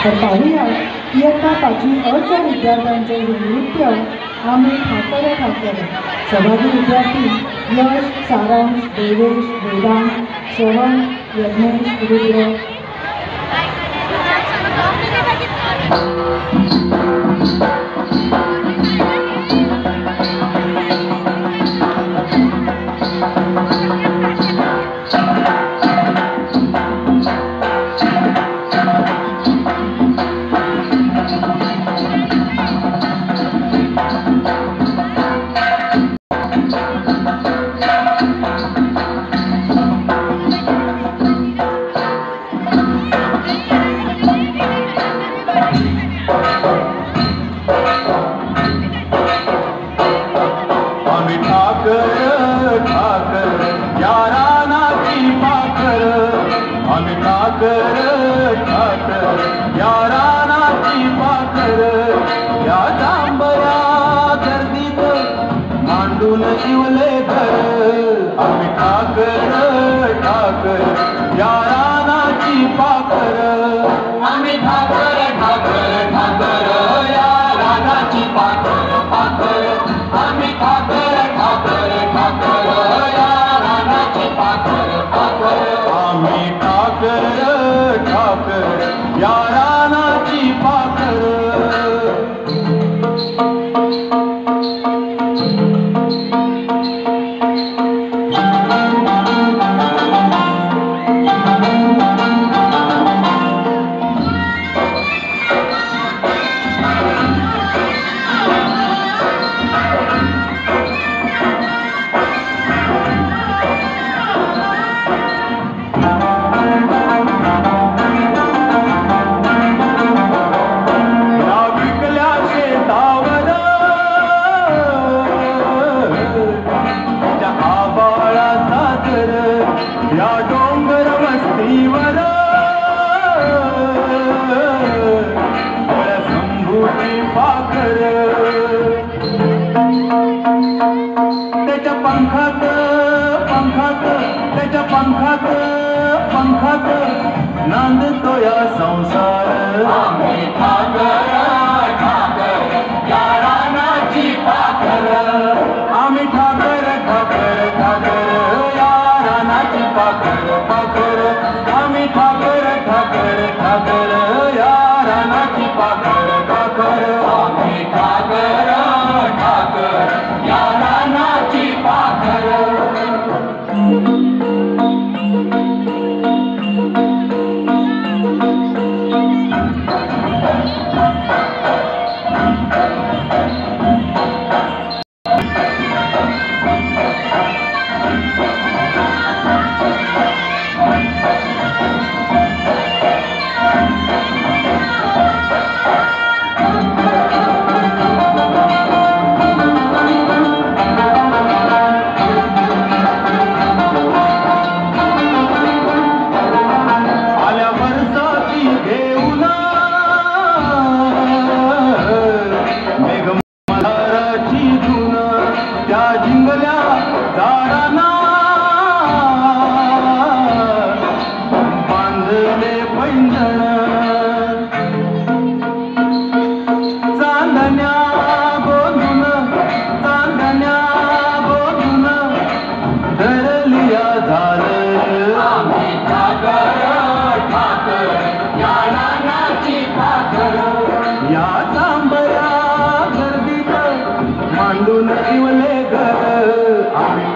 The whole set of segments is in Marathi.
तर पाहूया इयत्ता 5वी अ विद्यार्थ्यांचे हे नृत्य आम्ही ठाकर ठाकर. सहभागी विद्यार्थी यश, सारांश, देवेश, वेदांत, सोहम, यज्ञेश, रुद्र. पंखात नांदतो या संसार. आम्ही ठाकर ठाकर या रानाची पाखर. आम्ही ठाकर ठाकर ठाकर या रानाची पाखर पाखर. आम्ही ठाकर ठाकर ठाकर या रानाची पाखर पाखर. आम्ही ठाकर ठाकर या रानाची पाखर.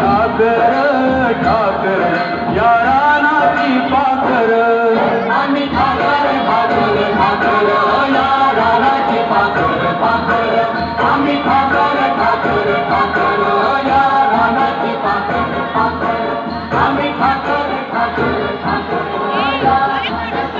ठाकर ठाकर या